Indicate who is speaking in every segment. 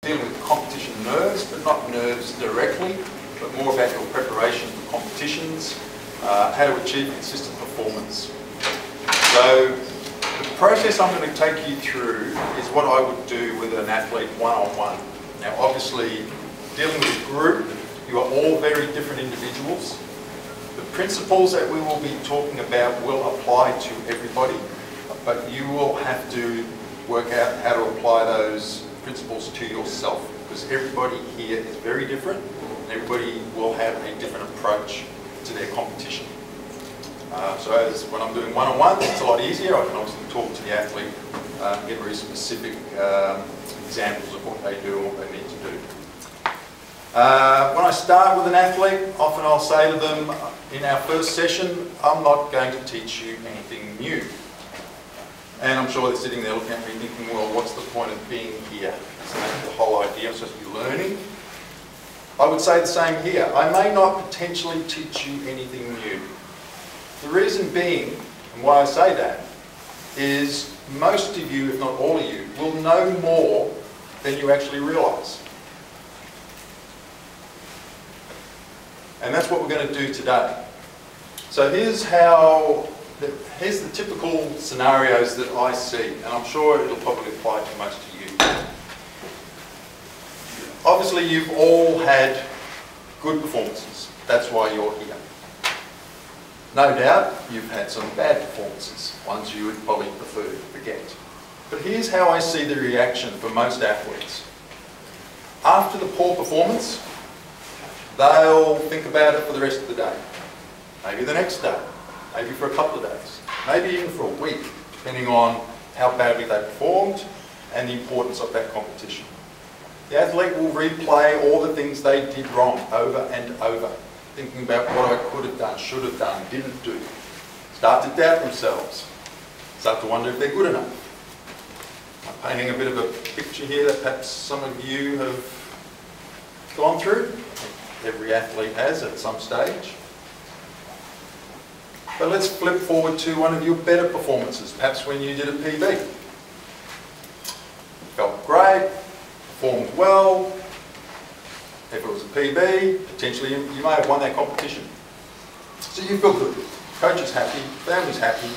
Speaker 1: dealing with competition nerves, but not nerves directly, but more about your preparation for competitions, how to achieve consistent performance. So the process I'm going to take you through is what I would do with an athlete one-on-one. Now obviously, dealing with a group, you are all very different individuals. The principles that we will be talking about will apply to everybody, but you will have to work out how to apply those principles to yourself, because everybody here is very different, and everybody will have a different approach to their competition. So as when I'm doing one-on-ones, it's a lot easier. I can obviously talk to the athlete, get very specific examples of what they do or what they need to do. When I start with an athlete, often I'll say to them in our first session, I'm not going to teach you anything new. And I'm sure they're sitting there looking at me thinking, well, what's the point of being here? So that's the whole idea. I'm supposed to be learning. I would say the same here. I may not potentially teach you anything new. The reason being, and why I say that, is most of you, if not all of you, will know more than you actually realise. And that's what we're going to do today. So here's the typical scenarios that I see, and I'm sure it'll probably apply to most of you. Obviously, you've all had good performances. That's why you're here. No doubt, you've had some bad performances, ones you would probably prefer to forget. But here's how I see the reaction for most athletes. After the poor performance, they'll think about it for the rest of the day. Maybe the next day, maybe for a couple of days, maybe even for a week, depending on how badly they performed and the importance of that competition. The athlete will replay all the things they did wrong over and over, thinking about what I could have done, should have done, didn't do. Start to doubt themselves. Start to wonder if they're good enough. I'm painting a bit of a picture here that perhaps some of you have gone through. Every athlete has at some stage. But let's flip forward to one of your better performances, perhaps when you did a PB. Felt great, performed well. If it was a PB, potentially you may have won that competition. So you feel good. Coach is happy, family's happy.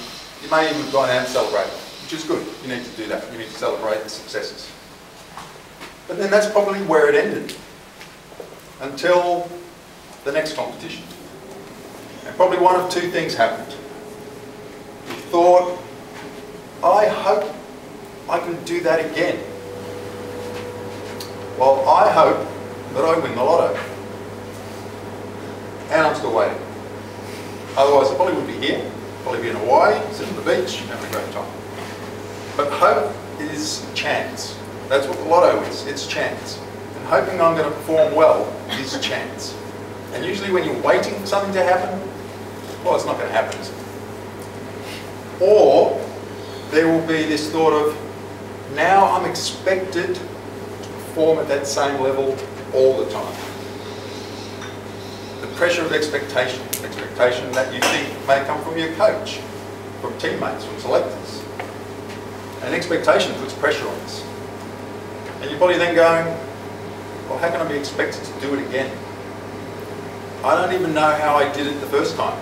Speaker 1: You may even have gone out and celebrated, which is good. You need to do that. You need to celebrate the successes. But then that's probably where it ended, until the next competition. And probably one of two things happened. You thought, I hope I can do that again. Well, I hope that I win the lotto. And I'm still waiting. Otherwise I probably would be here, probably be in Hawaii, sitting on the beach, having a great time. But hope is chance. That's what the lotto is, it's chance. And hoping I'm going to perform well is chance. And usually when you're waiting for something to happen, well, it's not going to happen, is it? Or there will be this thought of, now I'm expected to perform at that same level all the time. The pressure of expectation that you think may come from your coach, from teammates, from selectors. And expectation puts pressure on us. And you're probably then going, well, how can I be expected to do it again? I don't even know how I did it the first time.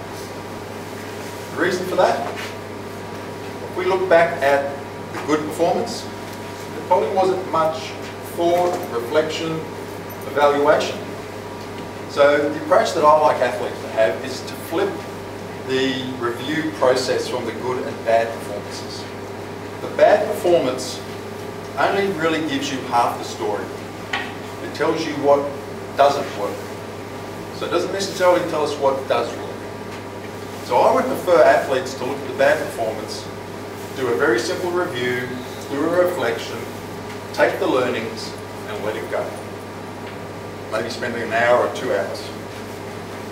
Speaker 1: The reason for that? If we look back at the good performance, there probably wasn't much thought, reflection, evaluation. So the approach that I like athletes to have is to flip the review process from the good and bad performances. The bad performance only really gives you half the story. It tells you what doesn't work. So it doesn't necessarily tell us what does work. So I would prefer athletes to look at the bad performance, do a very simple review, do a reflection, take the learnings and let it go. Maybe spending an hour or 2 hours.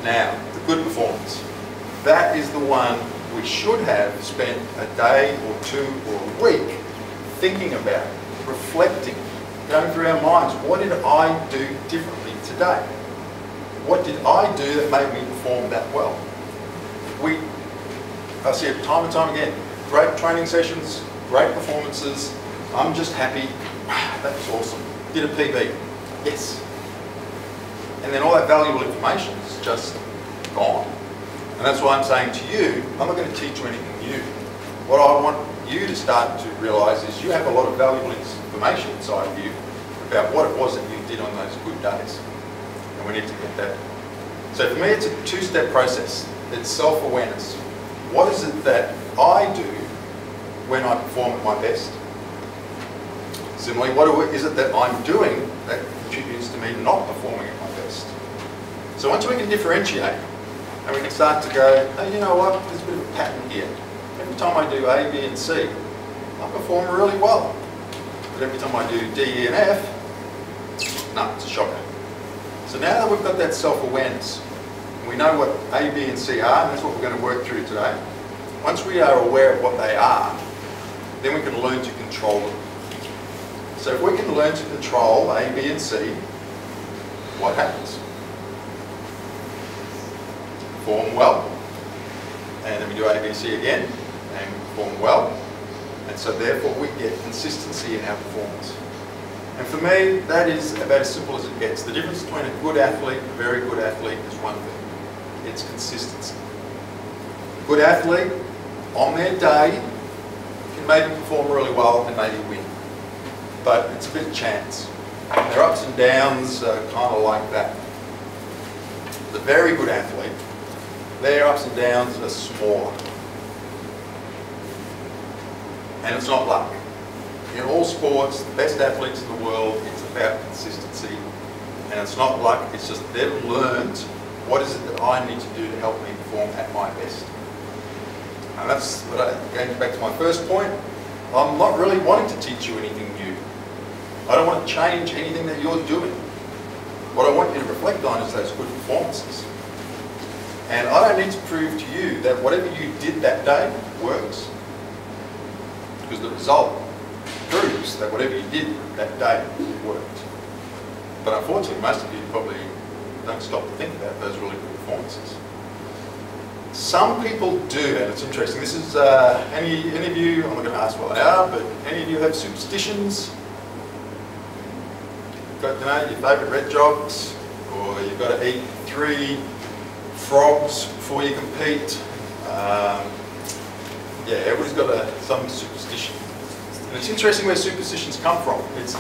Speaker 1: Now, the good performance. That is the one we should have spent a day or 2 or a week thinking about, reflecting, going through our minds. What did I do differently today? What did I do that made me perform that well? I see it time and time again. Great training sessions, great performances. I'm just happy. That was awesome. Did a PB? Yes. And then all that valuable information is just gone. And that's why I'm saying to you, I'm not going to teach you anything new. What I want you to start to realise is you have a lot of valuable information inside of you about what it was that you did on those good days. And we need to get that. So for me, it's a two-step process. It's self-awareness. What is it that I do when I perform at my best? Similarly, what is it that I'm doing that contributes to me not performing at my best? So once we can differentiate, and we can start to go, hey, you know what, there's a bit of a pattern here. Every time I do A, B and C, I perform really well. But every time I do D, E and F, no, it's a shocker. So now that we've got that self-awareness, we know what A, B and C are, and that's what we're going to work through today. Once we are aware of what they are, then we can learn to control them. So if we can learn to control A, B and C, what happens? Perform well. And then we do A, B, C again, and perform well. And so therefore we get consistency in our performance. And for me, that is about as simple as it gets. The difference between a good athlete and a very good athlete is one thing. It's consistency. A good athlete, on their day, can maybe perform really well and maybe win. But it's a bit of chance. And their ups and downs are kind of like that. The very good athlete, their ups and downs are smaller. And it's not luck. In all sports, the best athletes in the world, it's about consistency. And it's not luck, it's just they've learned what is it that I need to do to help me perform at my best. And that's what going back to my first point, I'm not really wanting to teach you anything new. I don't want to change anything that you're doing. What I want you to reflect on is those good performances. And I don't need to prove to you that whatever you did that day works. Because the result proves that whatever you did that day worked. But unfortunately, most of you probably don't stop to think about those really good performances. Some people do, and it's interesting. This is, any of you, I'm not going to ask what they are, but any of you have superstitions? Got, you know, your favourite red jogs, or you've got to eat 3 frogs before you compete. Yeah, everybody's got some superstition. And it's interesting where superstitions come from. It's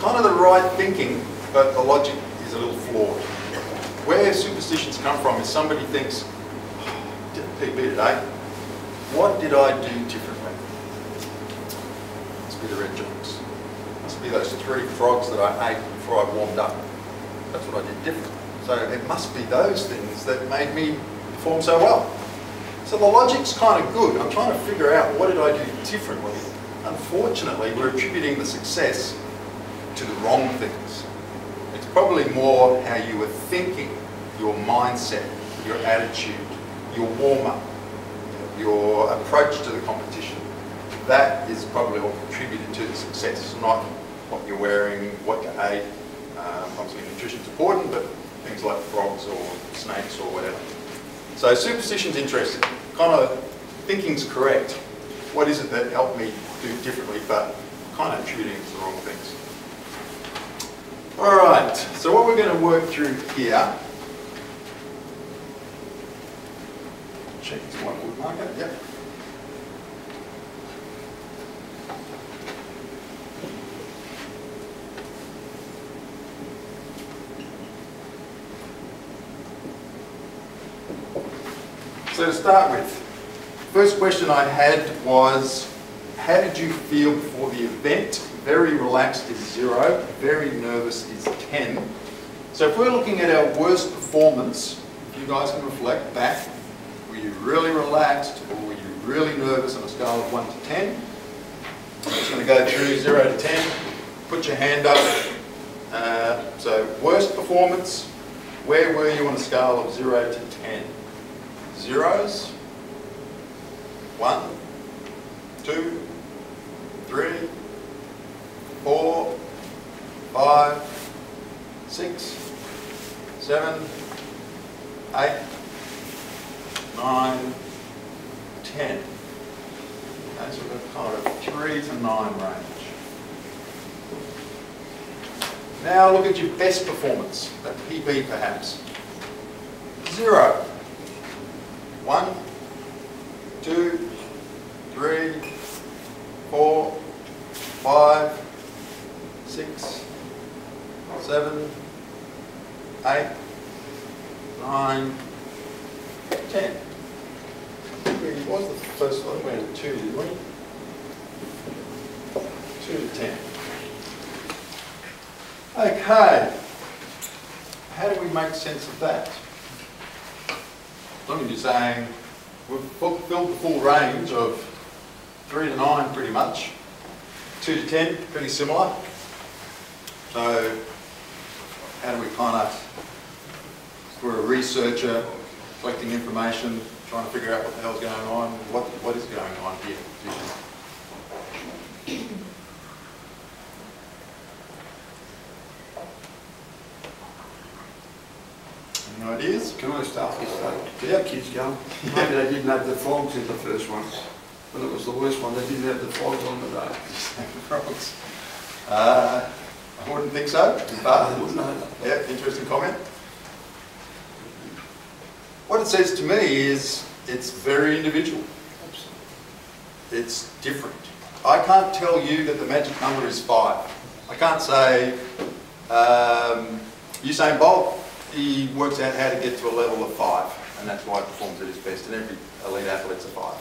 Speaker 1: kind of the right thinking, but the logic is a little flawed. Where superstitions come from is somebody thinks, oh, did a PB today. What did I do differently? Must be the red jogs. Must be those 3 frogs that I ate before I warmed up. That's what I did differently. So it must be those things that made me perform so well. So the logic's kind of good. I'm trying to figure out what did I do differently. Unfortunately, we're attributing the success to the wrong things. It's probably more how you were thinking, your mindset, your attitude, your warm-up, your approach to the competition. That is probably what contributed to the success, not what you're wearing, what you ate. Obviously nutrition's important, but things like frogs or snakes or whatever. So superstition's interesting. Kind of thinking's correct. What is it that helped me do differently, but kind of attributing to the wrong things. All right, so what we're going to work through here. Check this whiteboard marker. Yep. So to start with, first question I had was, how did you feel before the event? Very relaxed is 0, very nervous is 10. So if we're looking at our worst performance, if you guys can reflect back, were you really relaxed or were you really nervous on a scale of 1 to 10? I'm just going to go through 0 to 10, put your hand up. So worst performance, where were you on a scale of 0 to 10? Zeros, 1, 2, 3, 4, 5, 6, 7, 8, 9, 10. Okay, so we've got kind of 3 to 9 range. Now look at your best performance, that PB perhaps. 0. 1, 2, 3, 4, 5, 6, 7, 8, 9, 10. What was the first one? We went 2, didn't we? 2 to 10. Okay. How do we make sense of that? Let me just saying we've fulfilled the full range of 3 to 9 pretty much. 2 to 10, pretty similar. So how do we kind of, we're a researcher collecting information, trying to figure out what the hell's going on, what is going on here. Any ideas?
Speaker 2: Can I start this though? Get
Speaker 1: Yep.
Speaker 2: the kids going. Maybe they didn't have the frogs in the first one. But it was the worst one, they didn't have the frogs on the day.
Speaker 1: Frogs. I wouldn't think so. But,
Speaker 2: wouldn't know.
Speaker 1: yeah, interesting comment. What it says to me is it's very individual. It's different. I can't tell you that the magic number is 5. I can't say, Usain Bolt, he works out how to get to a level of 5, and that's why he performs at his best, and every elite athlete's a 5.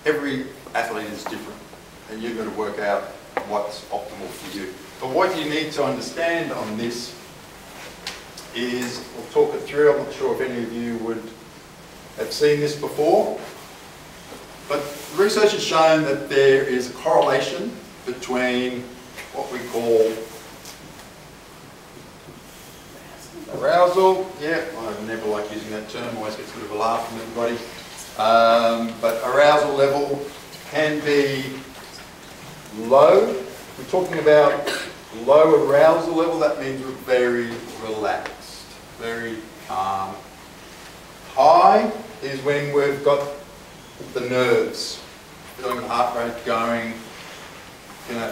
Speaker 1: Every athlete is different, and you've got to work out what's optimal for you. But what you need to understand on this is, we'll talk it through, I'm not sure if any of you would have seen this before, but research has shown that there is a correlation between what we call arousal. Yeah, I never like using that term, always gets a bit of a laugh from everybody. But arousal level can be low. If we're talking about low arousal level, that means we're very relaxed, very calm. High is when we've got the nerves, feeling the heart rate going,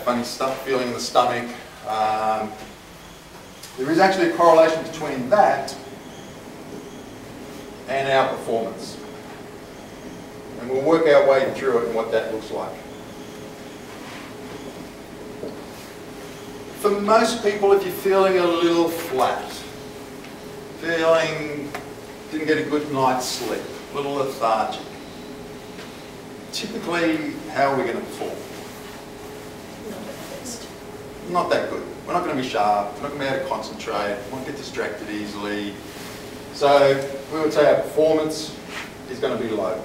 Speaker 1: funny stuff, feeling in the stomach. There is actually a correlation between that and our performance. And we'll work our way through it and what that looks like. For most people, if you're feeling a little flat, feeling didn't get a good night's sleep, a little lethargic, typically, how are we going to perform? Not that good. We're not going to be sharp, we're not going to be able to concentrate, we won't get distracted easily. So we would say our performance is going to be low.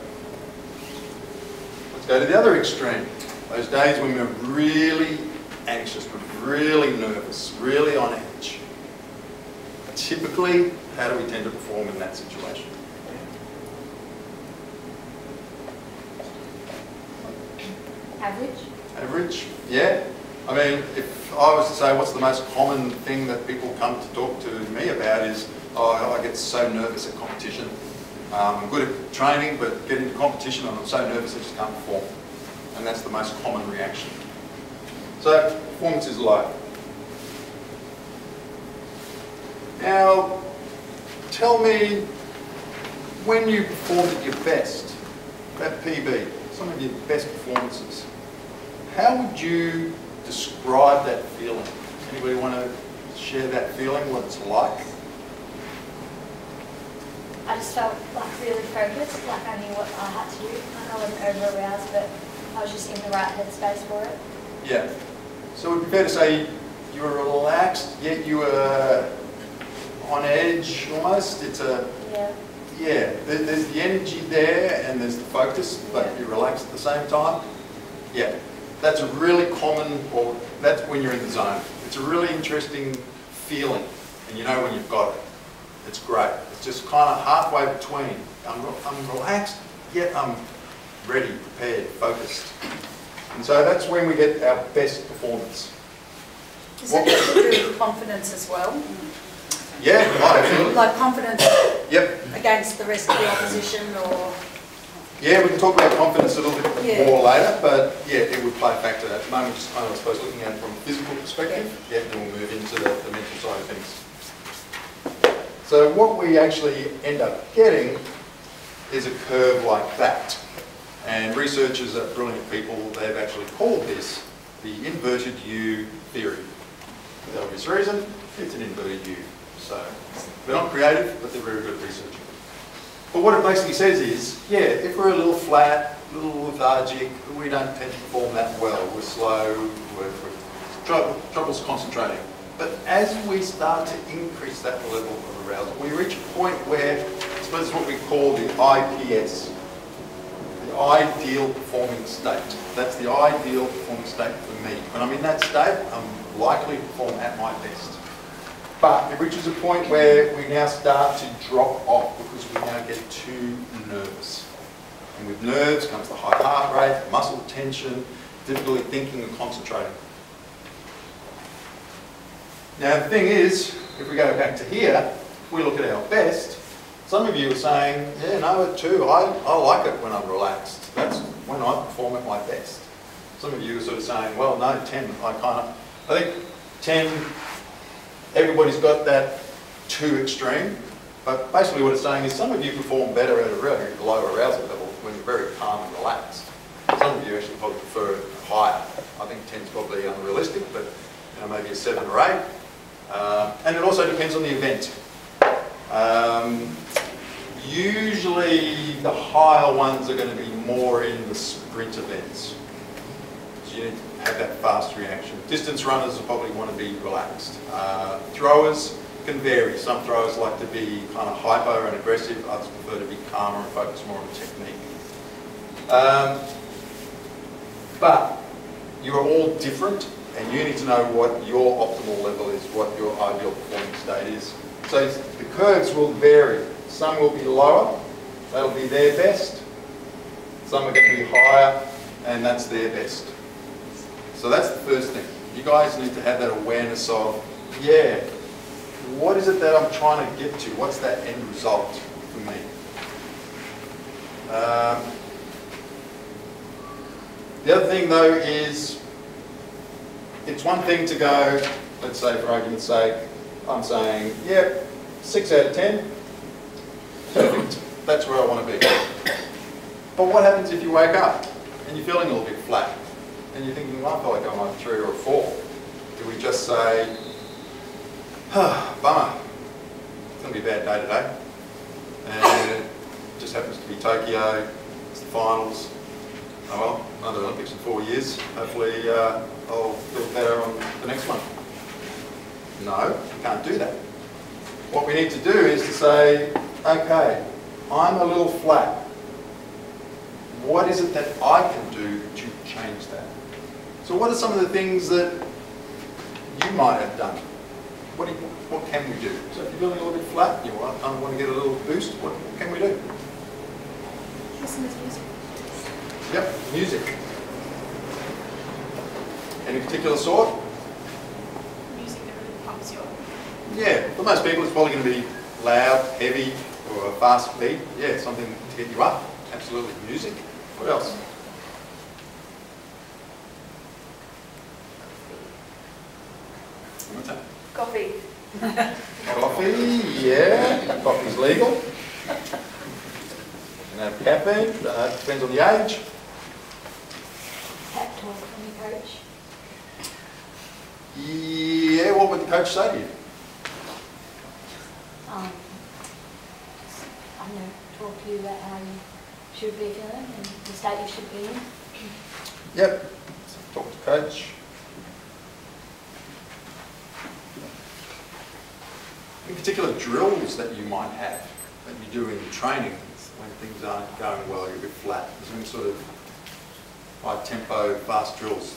Speaker 1: Let's go to the other extreme. Those days when we're really anxious, we're really nervous, really on edge. Typically, how do we tend to perform in that situation?
Speaker 3: Average?
Speaker 1: Average, yeah. I mean, if I was to say what's the most common thing that people come to talk to me about is, oh, I get so nervous at competition. I'm good at training, but get into competition and I'm so nervous I just can't perform. And that's the most common reaction. So, performance is low. Now, tell me, when you performed at your best, that PB, some of your best performances, how would you describe that feeling? Anybody want to share that feeling, what it's like?
Speaker 3: I just felt like really focused, like I knew what I had to do. I wasn't over-aroused, but I was just in the right headspace for it.
Speaker 1: Yeah. So it would be fair to say you were relaxed, yet you were on edge almost. It's a... Yeah, there's the energy there and there's the focus, but you're relaxed at the same time. Yeah, that's a really common, or that's when you're in the zone. It's a really interesting feeling, and you know when you've got it. It's great. It's just kind of halfway between. I'm relaxed, yet I'm ready, prepared, focused. And so that's when we get our best performance.
Speaker 4: Is it to do with confidence as well?
Speaker 1: Yeah, right.
Speaker 4: Like confidence
Speaker 1: Yep.
Speaker 4: against the rest of the opposition, or
Speaker 1: Yeah, we can talk about confidence a little bit
Speaker 4: Yeah.
Speaker 1: more later, but yeah, it would play a factor. At the moment, just kind of, I suppose, looking at it from a physical perspective, yeah, then we'll move into the mental side of things. So what we actually end up getting is a curve like that. And researchers are brilliant people. They've actually called this the inverted U theory. For the obvious reason, it's an inverted U. So they're not creative, but they're very good at researching. But what it basically says is, yeah, if we're a little flat, a little lethargic, we don't tend to perform that well. We're slow, we're troubles concentrating. But as we start to increase that level of arousal, we reach a point where, I suppose it's what we call the IPS, the ideal performing state. That's the ideal performing state for me. When I'm in that state, I'm likely to perform at my best. But it reaches a point where we now start to drop off because we now get too nervous. And with nerves comes the high heart rate, muscle tension, difficulty thinking and concentrating. Now the thing is, if we go back to here, if we look at our best, some of you are saying, yeah, no, too, I like it when I'm relaxed. That's when I perform at my best. Some of you are sort of saying, well, no, 10, I think 10, everybody's got that too extreme. But basically what it's saying is some of you perform better at a really low arousal level when you're very calm and relaxed. Some of you actually probably prefer it higher. I think 10 is probably unrealistic, but maybe a 7 or 8. And it also depends on the event. Usually the higher ones are going to be more in the sprint events. So you need to have that fast reaction. Distance runners will probably want to be relaxed. Throwers can vary. Some throwers like to be kind of hyper and aggressive, others prefer to be calmer and focus more on technique. But you're all different, and you need to know what your optimal level is, what your ideal performing state is. So the curves will vary. Some will be lower, that'll be their best. Some are going to be higher, and that's their best. So that's the first thing. You guys need to have that awareness of, yeah, what is it that I'm trying to get to? What's that end result for me? The other thing though is, it's one thing to go, let's say for argument's sake, I'm saying, yep, 6 out of 10, perfect, that's where I want to be. But what happens if you wake up and you're feeling a little bit flat and you're thinking, well, I feel like I'm on a 3 or a 4? Do we just say, bummer, it's going to be a bad day today, and it just happens to be Tokyo, it's the finals, oh well, another Olympics in 4 years, hopefully I'll feel better on the next one. No, you can't do that. What we need to do is to say, okay, I'm a little flat. What is it that I can do to change that? So what are some of the things that you might have done? What can we do? So if you're feeling a little bit flat, you want to get a little boost, what can we do?
Speaker 3: Listen to music.
Speaker 1: Yep, music. Any particular sort?
Speaker 4: Music that really pumps you up.
Speaker 1: Yeah, for most people it's probably going to be loud, heavy, or a fast beat. Yeah, something to get you up. Absolutely, music. What else? What's that?
Speaker 4: Coffee.
Speaker 1: Coffee, yeah. Coffee's legal. You can have caffeine, depends on the age.
Speaker 3: Pep talk from your coach.
Speaker 1: Yeah, what would the coach say to you?
Speaker 3: I don't know, talk to you about how you should be feeling and the state you should be in.
Speaker 1: Yep. Talk to coach. In particular, drills that you might have, that you do in training when things aren't going well, you're a bit flat. There's any sort of high tempo, fast drills.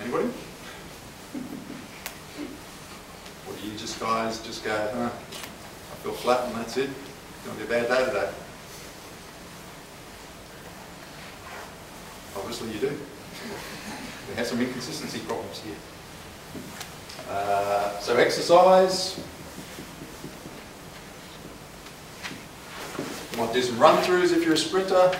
Speaker 1: Anybody? Or do you guys just go, I feel flat and that's it? It's going to be a bad day today. Obviously you do. We have some inconsistency problems here. So exercise. You might do some run-throughs if you're a sprinter.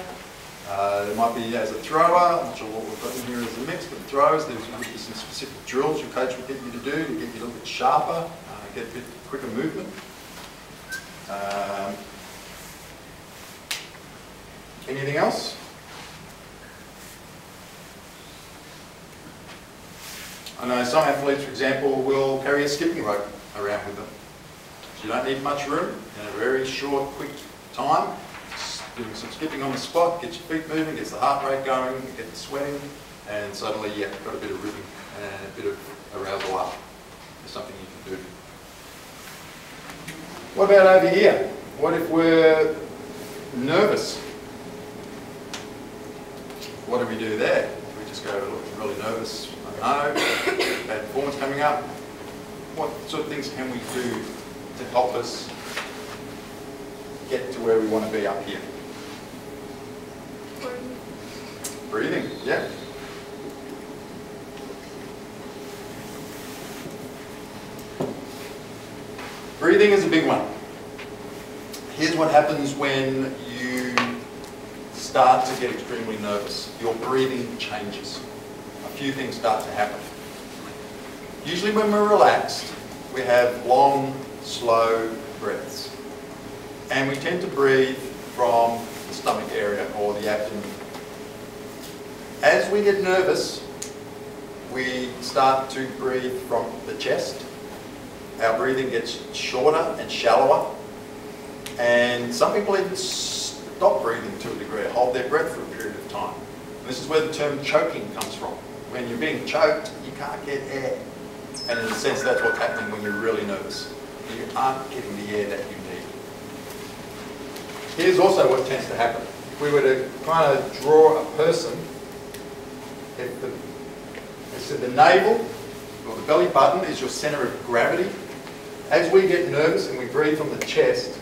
Speaker 1: There might be as a thrower, I'm not sure what we've got in here as a mix, but throwers, there's usually some specific drills your coach would get you to do to get you a little bit sharper, get a bit quicker movement. Anything else? I know some athletes, for example, will carry a skipping rope around with them. So you don't need much room in a very short, quick time. Just doing some skipping on the spot, gets your feet moving, gets the heart rate going, gets the sweating, and suddenly you've got a bit of rhythm and a bit of arousal up. There's something you can do. What about over here? What if we're nervous? What do we do there? Do we just go looking really nervous? I don't know, bad performance coming up. What sort of things can we do to help us get to where we want to be up here? Breathing, yeah. Breathing is a big one. Here's what happens when you start to get extremely nervous. Your breathing changes. A few things start to happen. Usually when we're relaxed, we have long, slow breaths. And we tend to breathe from the stomach area or the abdomen. As we get nervous, we start to breathe from the chest. Our breathing gets shorter and shallower. And some people even stop breathing to a degree, hold their breath for a period of time. And this is where the term choking comes from. When you're being choked, you can't get air. And in a sense, that's what's happening when you're really nervous. You aren't getting the air that you need. Here's also what tends to happen. If we were to kind of draw a person, if the navel or the belly button is your center of gravity, as we get nervous and we breathe from the chest,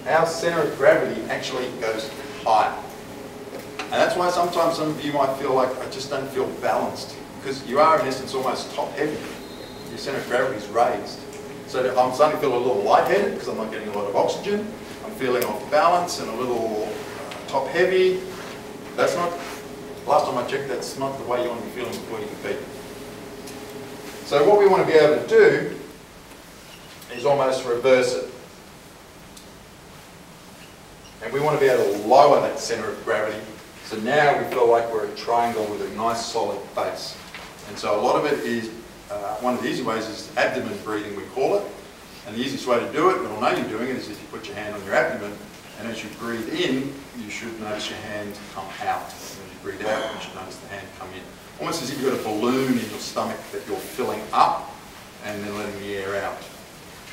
Speaker 1: our center of gravity actually goes higher. And that's why sometimes some of you might feel like, I just don't feel balanced. Because you are in essence almost top heavy. Your center of gravity is raised. So I'm starting to feel a little lightheaded because I'm not getting a lot of oxygen. I'm feeling off balance and a little top heavy. That's not, last time I checked, that's not the way you want to be feeling before you compete. So what we want to be able to do is almost reverse it. And we want to be able to lower that center of gravity. So now we feel like we're a triangle with a nice solid base. And so a lot of it is, one of the easy ways is abdomen breathing, we call it. And the easiest way to do it, and I'll know you're doing it, is if you put your hand on your abdomen, and as you breathe in, you should notice your hand come out. And as you breathe out, you should notice the hand come in. Almost as if you've got a balloon in your stomach that you're filling up and then letting the air out.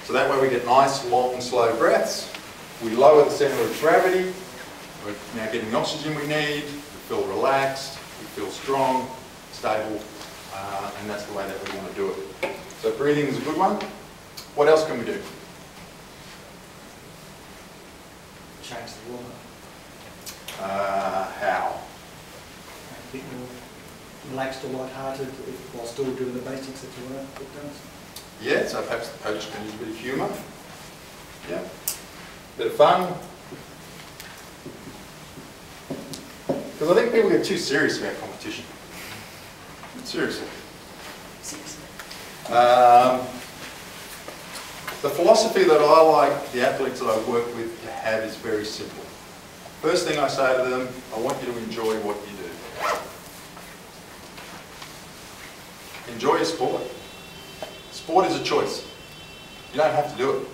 Speaker 1: So that way we get nice, long, slow breaths. We lower the center of gravity. We're now getting the oxygen we need. We feel relaxed. We feel strong, stable, and that's the way that we want to do it. So breathing is a good one. What else can we do?
Speaker 5: Change the warm-up.
Speaker 1: How?
Speaker 5: A bit more relaxed or light-hearted while still doing the basics that you want to put down.
Speaker 1: Yeah, so perhaps the coach can use a bit of humour. Yeah. Bit of fun. Because I think people get too serious about competition. Seriously. The philosophy that I like the athletes that I work with to have is very simple. First thing I say to them, I want you to enjoy what you do. Enjoy your sport. Sport is a choice. You don't have to do it.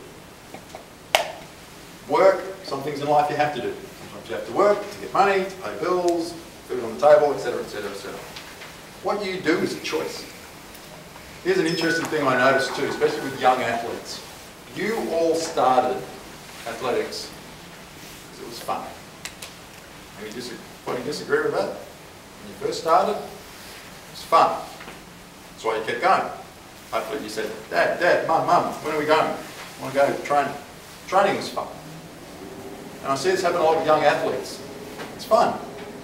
Speaker 1: Work, some things in life you have to do. Sometimes you have to work to get money, to pay bills, food on the table, etc., etc., etc. What you do is a choice. Here's an interesting thing I noticed too, especially with young athletes. You all started athletics because it was fun. Anybody disagree with that? When you first started, it was fun. That's why you kept going. Hopefully you said, Dad, Mum, when are we going? I want to go train. Training was fun. And I see this happen a lot with young athletes. It's fun.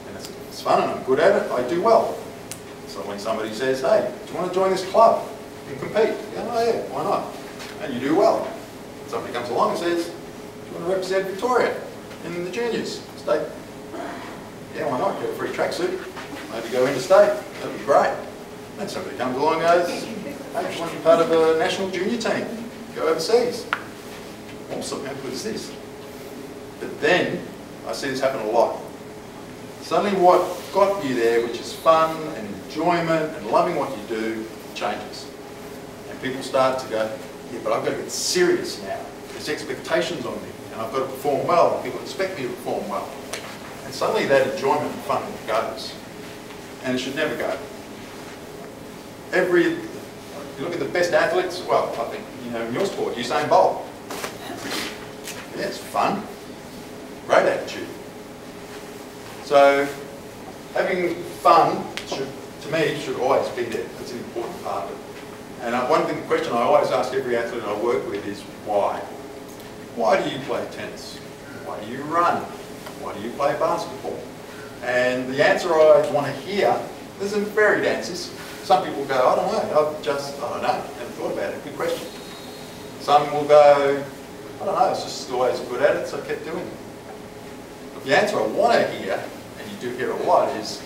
Speaker 1: And it's fun and I'm good at it, I do well. So when somebody says, hey, do you want to join this club and compete? You go, oh yeah, why not? And you do well. Somebody comes along and says, do you want to represent Victoria? in the juniors, state. Yeah, why not? Get a free tracksuit. Maybe go interstate. That'd be great. Then somebody comes along and goes, hey, I just want to be part of a national junior team. Go overseas. Awesome, how good is this? But then, I see this happen a lot. Suddenly what got you there, which is fun and enjoyment and loving what you do, changes. And people start to go, yeah, but I've got to get serious now. There's expectations on me, and I've got to perform well, and people expect me to perform well. And suddenly that enjoyment and fun goes. And it should never go. You look at the best athletes, well, I think, in your sport, Usain Bolt. Yeah, it's fun. Great attitude. So, having fun, to me, should always be there. That's an important part of it. And one question I always ask every athlete I work with is, why? Why do you play tennis? Why do you run? Why do you play basketball? And the answer I want to hear, there's some varied answers. Some people go, I don't know, I don't know, haven't thought about it, good question. Some will go, I don't know, it's just always good at it, so I kept doing it. But the answer I want to hear, and you do hear a lot, is,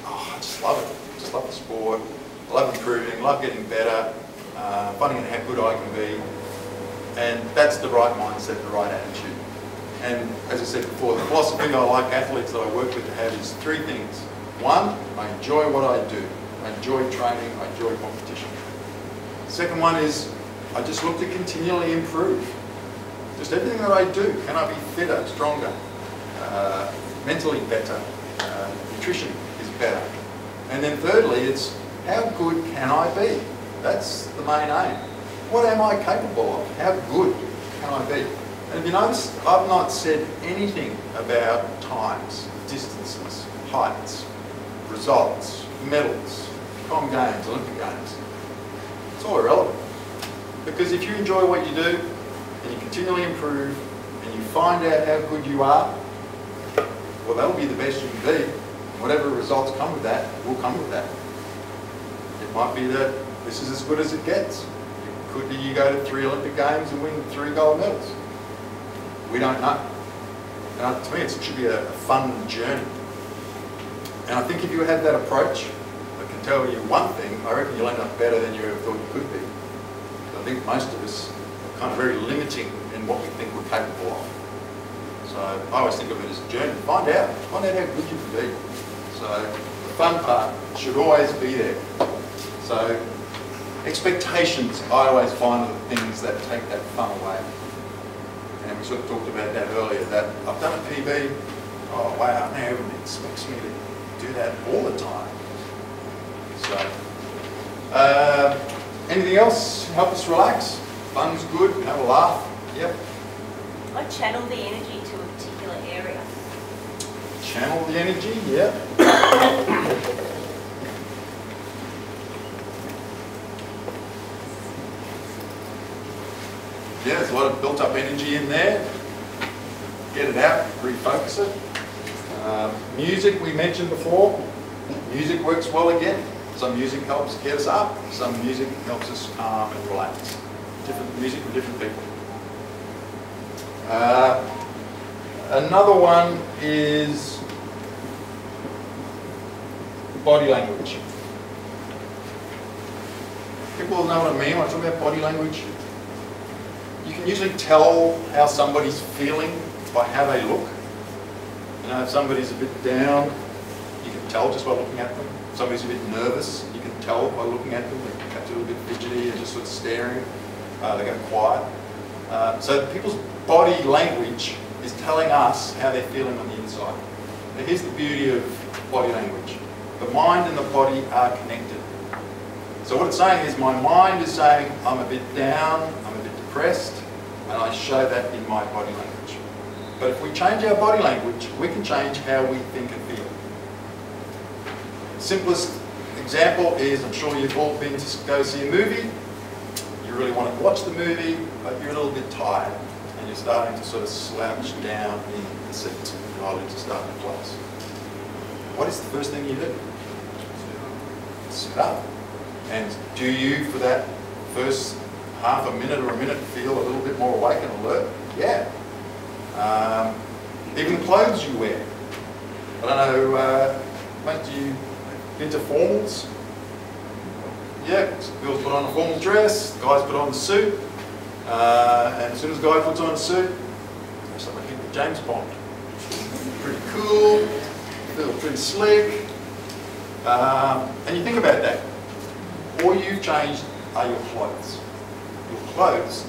Speaker 1: oh, I just love it. I just love the sport, I love improving, love getting better, finding out how good I can be. And that's the right mindset, the right attitude. And as I said before, the philosophy I like athletes that I work with to have is three things. One, I enjoy what I do. I enjoy training, I enjoy competition. The second one is, I just look to continually improve. Just everything that I do, can I be fitter, stronger, mentally better, nutrition is better. And then thirdly, it's how good can I be? That's the main aim. What am I capable of? How good can I be? And if you notice, I've not said anything about times, distances, heights, results, medals, Com Games, Olympic Games. It's all irrelevant. Because if you enjoy what you do, and you continually improve, and you find out how good you are, well, that'll be the best you can be. Whatever results come with that, will come with that. It might be that this is as good as it gets. It could be you go to 3 Olympic Games and win 3 gold medals. We don't know. To me, it should be a fun journey. And I think if you have that approach, I can tell you one thing, I reckon you'll end up better than you ever thought you could be. I think most of us are kind of very limiting in what we think we're capable of. So I always think of it as a journey. Find out how good you can be. So the fun part should always be there. So expectations, I always find, are the things that take that fun away. And we sort of talked about that earlier, that I've done a PB, oh wow, now everyone expects me to do that all the time. So, anything else? Help us relax? Fun's good, have a laugh. Yep.
Speaker 6: I channel the energy to a particular area.
Speaker 1: Channel the energy, yeah. Yeah, there's a lot of built up energy in there. Get it out, refocus it. Music we mentioned before. Music works well again. Some music helps get us up, some music helps us calm and relax. Different music for different people. Another one is body language. People know what I mean when I talk about body language. You can usually tell how somebody's feeling by how they look. You know, if somebody's a bit down, you can tell just by looking at them. If somebody's a bit nervous, you can tell by looking at them. They get a little bit fidgety and just sort of staring. They go quiet. So people's body language is telling us how they're feeling on the inside. Now here's the beauty of body language. The mind and the body are connected. So what it's saying is my mind is saying I'm a bit down, I'm a bit depressed, and I show that in my body language. But if we change our body language, we can change how we think and feel. The simplest example is, I'm sure you've all been to go see a movie. You really want to watch the movie, but you're a little bit tired, and you're starting to sort of slouch down in the seat, and your eyelids are starting to close. What is the first thing you do? Sit up. And do you, for that first half a minute or a minute, feel a little bit more awake and alert? Yeah. Even the clothes you wear. I don't know, mate, do you into formals? Yeah, girls put on a formal dress, guys put on the suit, and as soon as a guy puts on a suit, it's like James Bond. Pretty cool, feel pretty slick, and you think about that. All you've changed are your clothes. Your clothes,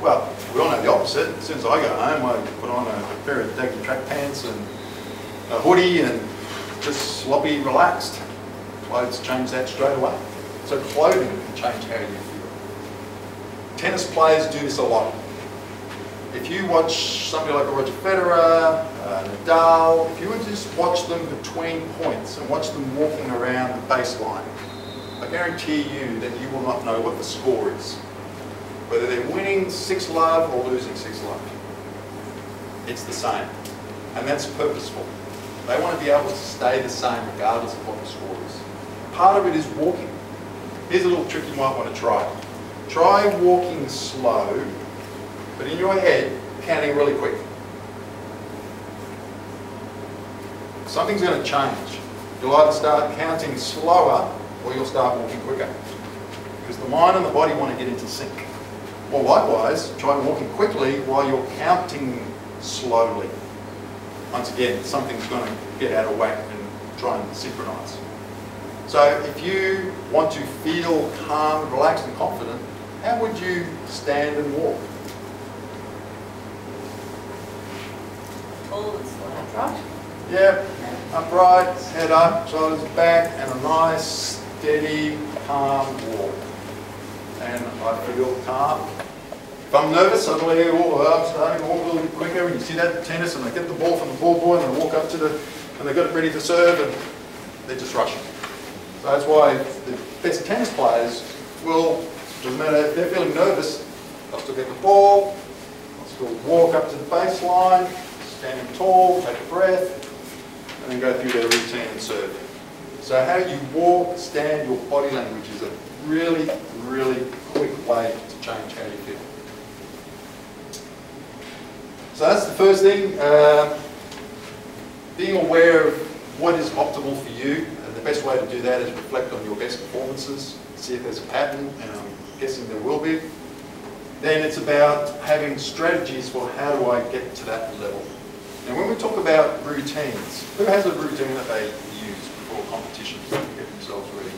Speaker 1: well, we all know the opposite. As soon as I go home, I put on a pair of daggy track pants and a hoodie and just sloppy, relaxed. Clothes change that straight away. So clothing can change how you feel. Tennis players do this a lot. If you watch somebody like Roger Federer, Nadal, if you would just watch them between points and watch them walking around the baseline, I guarantee you that you will not know what the score is. Whether they're winning 6-love or losing 6-love. It's the same. And that's purposeful. They want to be able to stay the same regardless of what the score is. Part of it is walking. Here's a little trick you might want to try. Try walking slow, but in your head, counting really quick. Something's going to change. You'll either start counting slower or you'll start walking quicker. Because the mind and the body want to get into sync. Well, likewise, try walking quickly while you're counting slowly. Once again, something's going to get out of whack and try and synchronize. So if you want to feel calm, relaxed and confident, how would you stand and walk?
Speaker 6: All the slow.
Speaker 4: Right?
Speaker 1: Yeah, upright, head up, shoulders back, and a nice, steady, calm walk. And I feel calm. If I'm nervous, suddenly I'm starting to walk a little bit quicker, and you see that in tennis, and they get the ball from the ball boy, and they walk up to and they got it ready to serve, and they're just rushing. So that's why the best tennis players will, doesn't matter if they're feeling nervous, they'll still get the ball, they'll still walk up to the baseline, standing tall, take a breath, and then go through their routine and serve. So how you walk, stand, your body language is a really, really quick way to change how you feel. So that's the first thing, being aware of what is optimal for you. And the best way to do that is reflect on your best performances, see if there's a pattern, and I'm guessing there will be. Then it's about having strategies for how do I get to that level. Now when we talk about routines, who has a routine that they use before competitions to get themselves ready?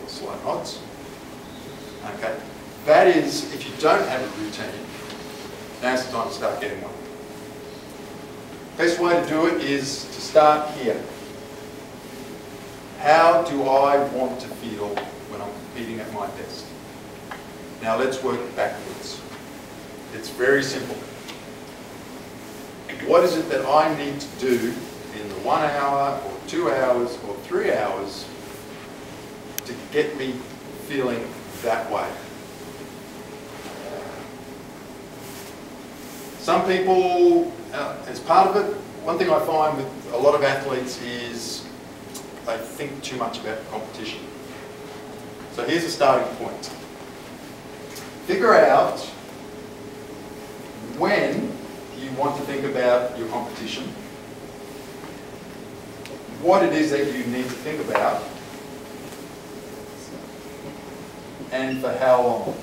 Speaker 1: Slight nods. Okay. That is, if you don't have a routine, now's the time to start getting one. Best way to do it is to start here. How do I want to feel when I'm competing at my best? Now let's work backwards. It's very simple. What is it that I need to do in the 1 hour or 2 hours or 3 hours to get me feeling that way? Some people, as part of it, one thing I find with a lot of athletes is they think too much about the competition. So here's a starting point. Figure out when you want to think about your competition, what it is that you need to think about, and for how long.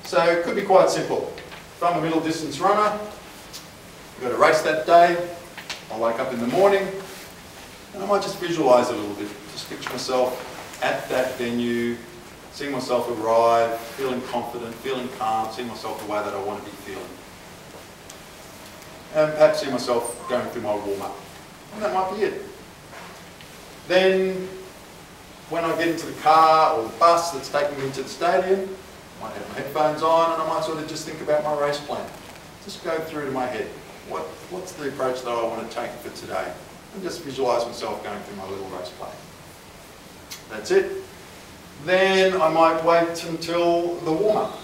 Speaker 1: So it could be quite simple. If I'm a middle distance runner, I've got a race that day, I wake up in the morning, and I might just visualise it a little bit. Just picture myself at that venue, seeing myself arrive, feeling confident, feeling calm, seeing myself the way that I want to be feeling. And perhaps see myself going through my warm-up. And that might be it. Then, when I get into the car or the bus that's taking me to the stadium, I might have my headphones on and I might sort of just think about my race plan. Just go through to my head. What's the approach that I want to take for today? And just visualise myself going through my little race plan. That's it. Then I might wait until the warm-up.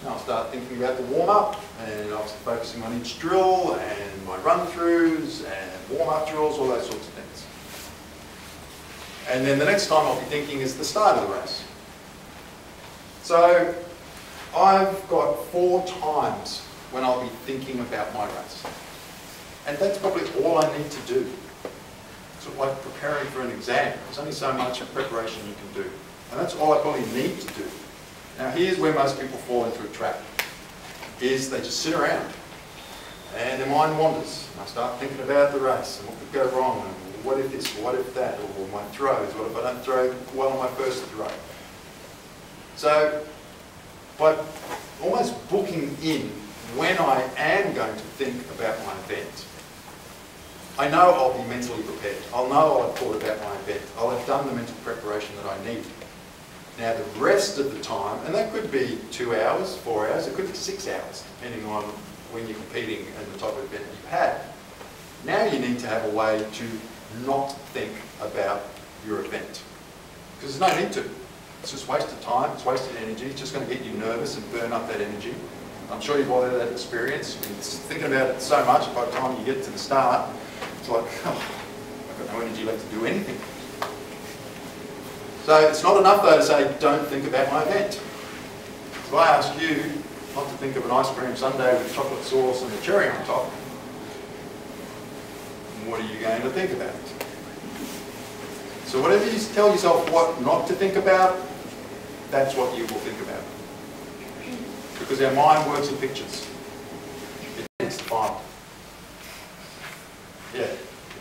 Speaker 1: I'll start thinking about the warm-up and I'll start focusing on each drill and my run-throughs and warm-up drills, all those sorts of things. And then the next time I'll be thinking is the start of the race. So I've got 4 times when I'll be thinking about my race. And that's probably all I need to do. Sort of like preparing for an exam. There's only so much preparation you can do. And that's all I probably need to do. Now here's where most people fall into a trap, is they just sit around and their mind wanders. And I start thinking about the race and what could go wrong, and what if this, what if that, or my throws, what if I don't throw well on my first throw. So by almost booking in when I am going to think about my event, I know I'll be mentally prepared. I'll know I'll have thought about my event. I'll have done the mental preparation that I need. Now the rest of the time, and that could be 2 hours, 4 hours, it could be 6 hours, depending on when you're competing and the type of event you've had. Now you need to have a way to not think about your event. Because there's no need to. It's just wasted time, it's wasted energy, it's just going to get you nervous and burn up that energy. I'm sure you've all had that experience. You're thinking about it so much, by the time you get to the start, it's like, oh, I've got no energy left to do anything. So it's not enough though to say, don't think about my event. If I ask you not to think of an ice cream sundae with chocolate sauce and a cherry on top, what are you going to think about? So whatever you tell yourself what not to think about, that's what you will think about. Because our mind works in pictures. It's the final. Yeah.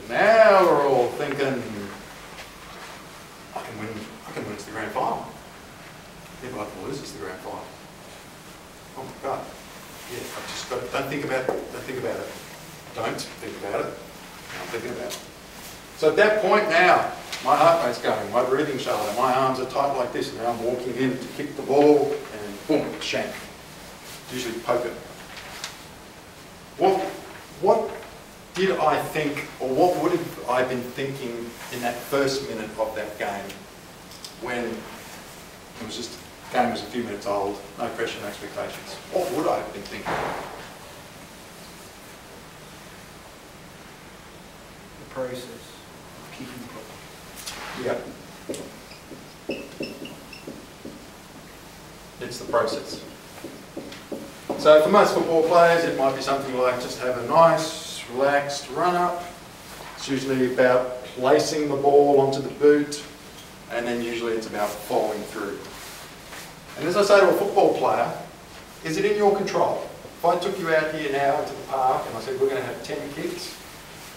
Speaker 1: Now we're all thinking, I can win to the grand final. Yeah, but I can lose to the grand final. Oh my God. Yeah, I've just got to, don't think about it. Don't think about it. Don't think about it. I'm thinking about it. So at that point now, my heart rate's going, my breathing's shallow, my arms are tight like this, and now I'm walking in to kick the ball, and boom, shank. Usually poke it. What did I think, or what would have I been thinking in that first minute of that game, when it was just, the game was a few minutes old, no pressure, no expectations? What would I have been thinking?
Speaker 5: The process of kicking the ball.
Speaker 1: Yeah. It's the process. So for most football players, it might be something like just have a nice, relaxed run-up. It's usually about placing the ball onto the boot, and then usually it's about following through. And as I say to a football player, is it in your control? If I took you out here now into the park and I said we're going to have 10 kicks,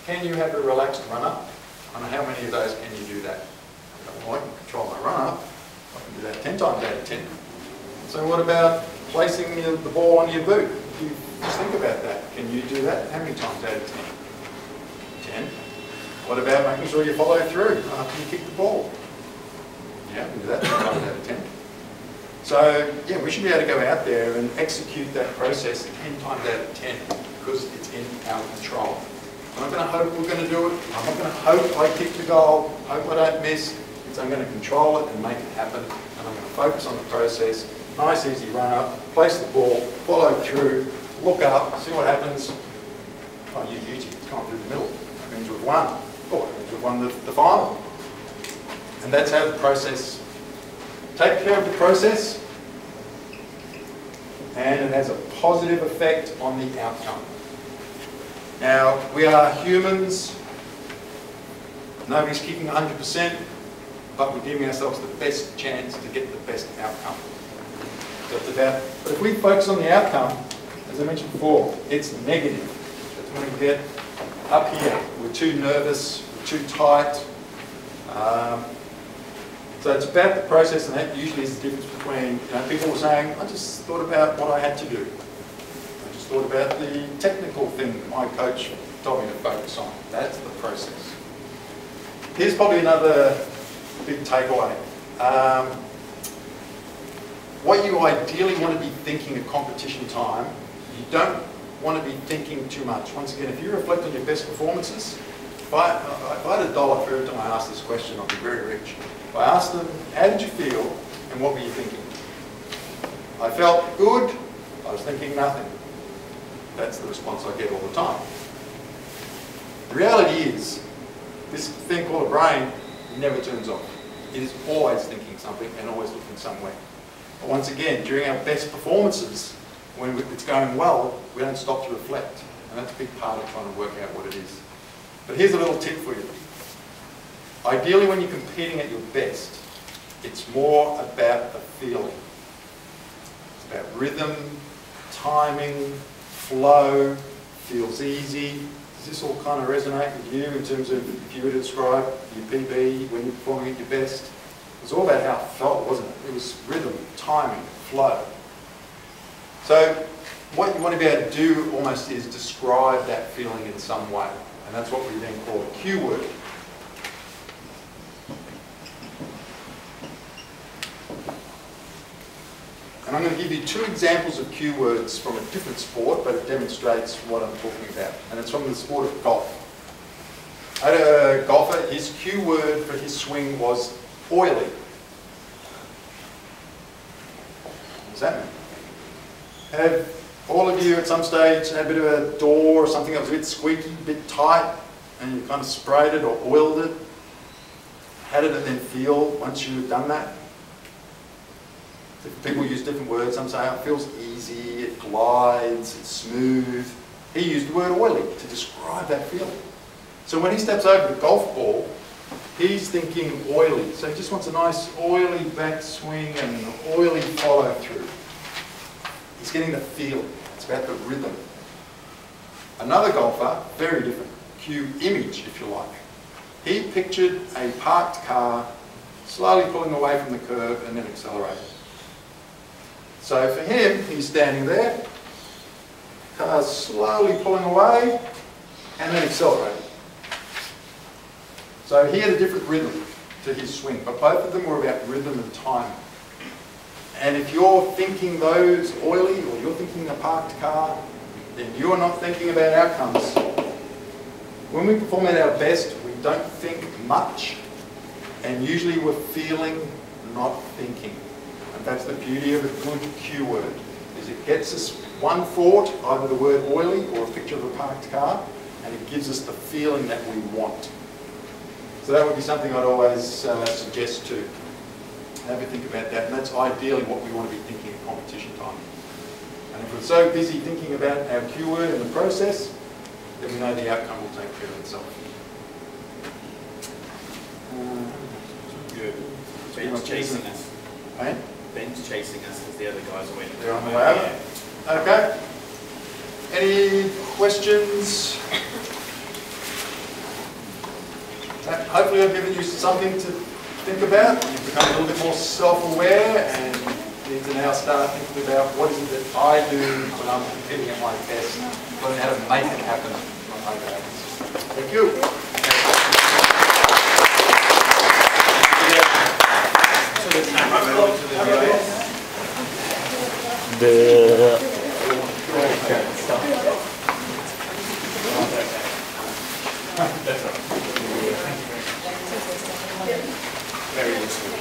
Speaker 1: can you have a relaxed run-up? I don't know how many of those can you do that? Well, I can control my run-up. I can do that 10 times out of 10. So what about placing the ball on your boot? You just think about that. Can you do that? How many times out of 10? 10. What about making sure you follow through after you kick the ball? Yeah, I can do that 10 times out of 10. So yeah, we should be able to go out there and execute that process 10 times out of 10 because it's in our control. I'm not going to hope we're going to do it. I'm not going to hope I kick the goal, hope I don't miss. I'm going to control it and make it happen, and I'm going to focus on the process. Nice, easy run up, place the ball, follow through, look up, see what happens. Oh, you beauty, it's gone through the middle. That means we've won. Oh, that means we've won the final. And that's how the process, take care of the process, and it has a positive effect on the outcome. Now, we are humans. Nobody's kicking 100%. But we're giving ourselves the best chance to get the best outcome. That's about, but if we focus on the outcome, as I mentioned before, it's negative. That's when we get up here. We're too nervous, we're too tight. So it's about the process, and that usually is the difference between, people were saying, I just thought about what I had to do. I just thought about the technical thing that my coach told me to focus on. That's the process. Here's probably another big takeaway. What you ideally want to be thinking at competition time, you don't want to be thinking too much. Once again, if you reflect on your best performances, if I had $1 for every time I asked this question, I'd be very rich. If I asked them, how did you feel and what were you thinking? I felt good, I was thinking nothing. That's the response I get all the time. The reality is, this thing called a brain never turns off. It is always thinking something and always looking somewhere. But once again, during our best performances, when it's going well, we don't stop to reflect. And that's a big part of trying to work out what it is. But here's a little tip for you. Ideally, when you're competing at your best, it's more about the feeling. It's about rhythm, timing, flow, feels easy. Does this all kind of resonate with you in terms of if you were to describe your PB when you're performing at your best? It was all about how it felt, wasn't it? It was rhythm, timing, flow. So what you want to be able to do almost is describe that feeling in some way. And that's what we then call a cue word. And I'm going to give you 2 examples of cue words from a different sport, but it demonstrates what I'm talking about. And it's from the sport of golf. I had a golfer, his cue word for his swing was oily. What does that mean? Have all of you at some stage had a bit of a door or something that was a bit squeaky, a bit tight, and you kind of sprayed it or oiled it? How did it then feel once you've done that? People use different words. Some say it feels easy, it glides, it's smooth. He used the word oily to describe that feeling. So when he steps over the golf ball, he's thinking oily. So he just wants a nice oily backswing and an oily follow through. He's getting the feeling. It's about the rhythm. Another golfer, very different, cue image if you like. He pictured a parked car slowly pulling away from the curb and then accelerating. So for him, he's standing there, car's slowly pulling away, and then accelerating. So he had a different rhythm to his swing, but both of them were about rhythm and timing. And if you're thinking those oily, or you're thinking a parked car, then you're not thinking about outcomes. When we perform at our best, we don't think much, and usually we're feeling, not thinking. And that's the beauty of a good cue word, is it gets us one thought, either the word oily or a picture of a parked car, and it gives us the feeling that we want. So that would be something I'd always suggest to have a think about that, and that's ideally what we want to be thinking at competition time. And if we're so busy thinking about our cue word and the process, then we know the outcome will take care of itself.
Speaker 7: Good. Ben's chasing us.
Speaker 1: Hey?
Speaker 7: Ben's chasing us because the other guys are waiting.
Speaker 1: They're on the way over? Okay. Any questions? Hopefully I've given you something to think about. You've become a little bit more self-aware and need to now start thinking about what is it that I do when I'm competing at my best, learn how to make it happen on my days. Thank you.
Speaker 7: Very useful.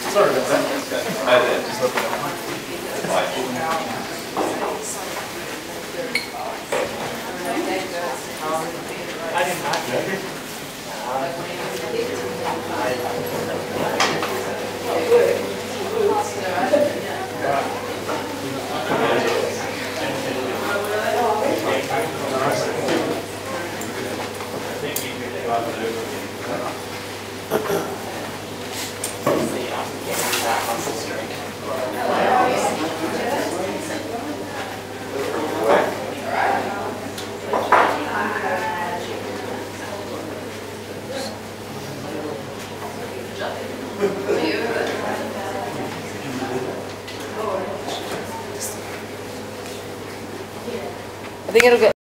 Speaker 1: Sorry about that.
Speaker 7: Just looking at mine. I didn't have to.
Speaker 8: I think it'll get